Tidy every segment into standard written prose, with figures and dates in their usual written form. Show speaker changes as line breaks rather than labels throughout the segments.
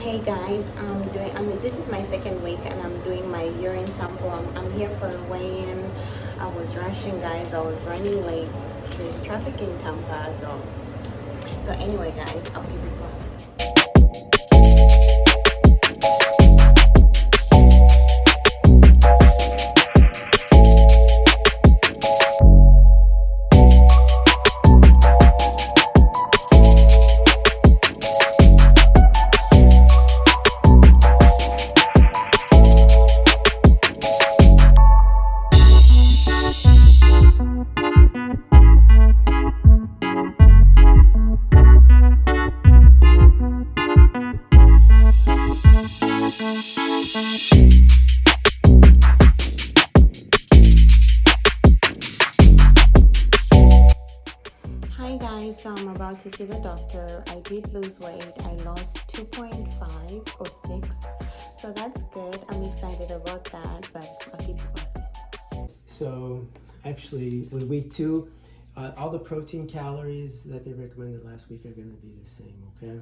Hey guys, this is my second week and I'm doing my urine sample. I'm here for a weigh-in. I was rushing, guys. I was running late. There's traffic in Tampa, so anyway, guys, I'll keep it posted. Hi guys, so I'm about to see the doctor. I did lose weight. I lost 2.5 or 6, so that's good. I'm excited about that, but I'll keep you posted.
So actually with week 2, all the protein calories that they recommended last week are going to be the same, okay?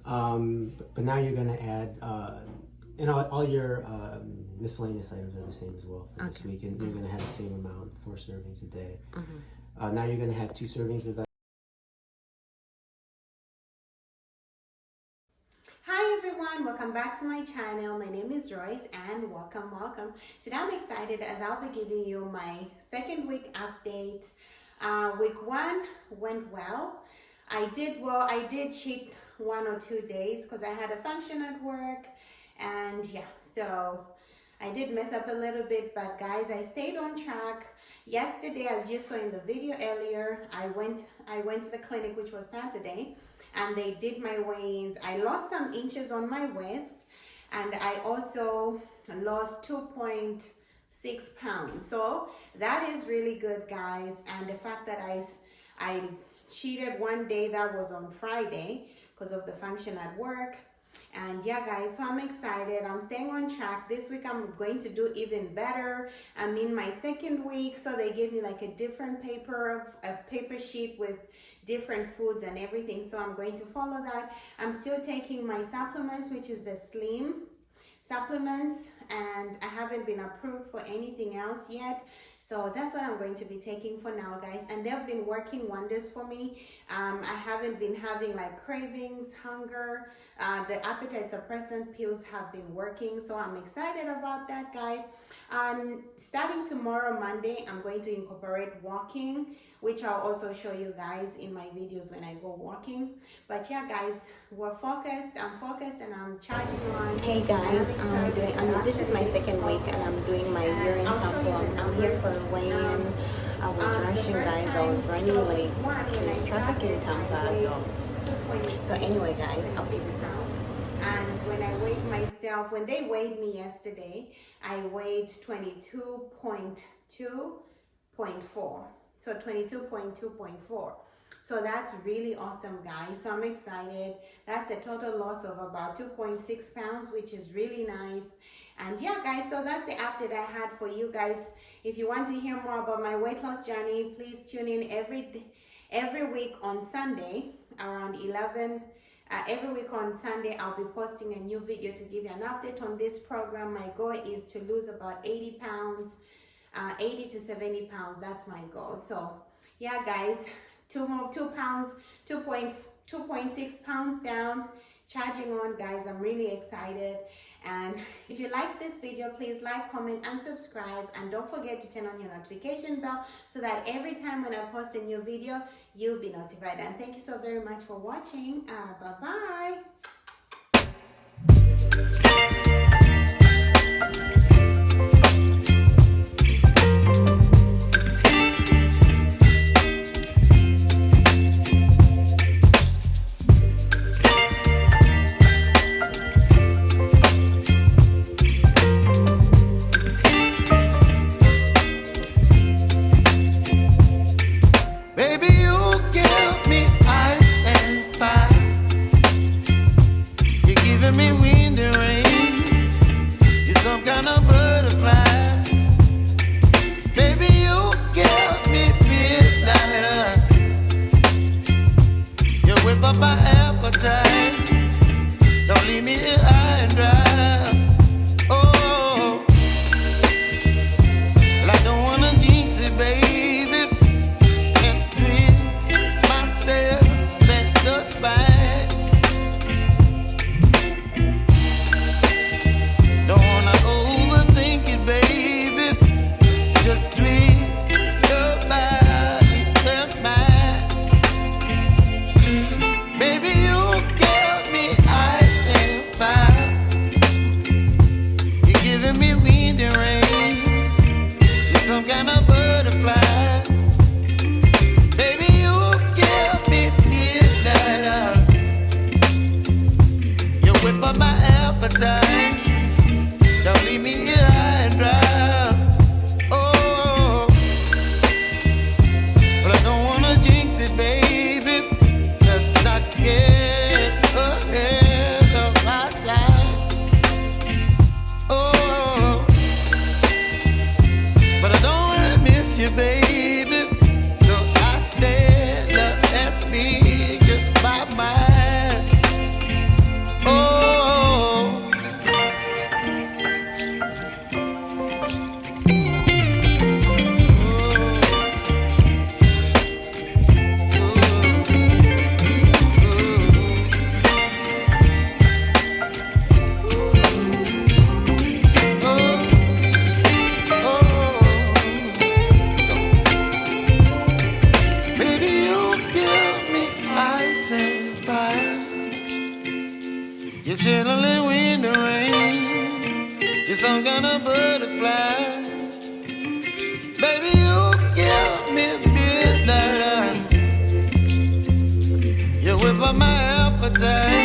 But now you're going to add and all your miscellaneous items are the same as well for this week, and you're going to have the same amount, 4 servings a day. Now you're going to have 2 servings of that.
Hi everyone, welcome back to my channel. My name is Royce and welcome. Today I'm excited as I'll be giving you my second week update. Week 1 went well. I did cheat 1 or 2 days because I had a function at work, and yeah, so I did mess up a little bit, but guys, I stayed on track. Yesterday, as you saw in the video earlier, I went to the clinic, which was Saturday, and they did my weigh-ins. I lost some inches on my waist, and I also lost 2.6 pounds. So that is really good, guys. And the fact that I cheated 1 day, that was on Friday because of the function at work. And yeah guys, so I'm excited. I'm staying on track. This week I'm going to do even better. I'm in my second week, so they gave me like a different a paper sheet with different foods and everything, so I'm going to follow that. I'm still taking my supplements, which is the slim supplements, and I haven't been approved for anything else yet, so that's what I'm going to be taking for now, guys, and they've been working wonders for me. I haven't been having like cravings, hunger. The appetite suppressant pills have been working, so I'm excited about that, guys. Starting tomorrow, Monday, I'm going to incorporate walking, which I'll also show you guys in my videos when I go walking. But yeah guys, we're focused. I'm focused and I'm charging on. Hey guys, this is my second week and I'm doing my urine sample. I'm here for a weigh-in. I was rushing, guys. I was running late. There's traffic in Tampa, so anyway guys, I'll keep it posted. And when I weighed myself, when they weighed me yesterday, I weighed 22.2.4. So 22.2.4. So that's really awesome, guys. So I'm excited. That's a total loss of about 2.6 pounds, which is really nice. And yeah, guys, so that's the update I had for you guys. If you want to hear more about my weight loss journey, please tune in every week on Sunday around 11. Every week on Sunday, I'll be posting a new video to give you an update on this program. My goal is to lose about 80 pounds. 80 to 70 pounds, that's my goal. So yeah guys, 2 pounds, 2.6 pounds down, charging on, guys. I'm really excited. And if you like this video, please like, comment and subscribe, and don't forget to turn on your notification bell so that every time when I post a new video, you'll be notified. And thank you so very much for watching. Bye bye.
Me wind and rain, you're some kind of butterfly. Baby, you give me midnight. You whip up my appetite. Don't leave me here high and dry. Oh, well, I don't wanna jinx it, baby. Can't twist myself at the spine. Don't wanna overthink it, baby. It's just twist your body and mine. Baby, you give me ice and fire. You're giving me wind and rain. You're some kind of butterfly. Baby, you give me midnight. You whip up my appetite. Don't leave me here high and dry. Oh, but I don't wanna jinx it, baby. Let's not get ahead of my time. Oh, but I don't wanna miss you, baby. So I stand up and speak just my mind. Oh. Baby, you give me ice and fire. You're chilling wind and rain. You're some kind of butterfly. Baby, you give me midnight. You whip up my appetite.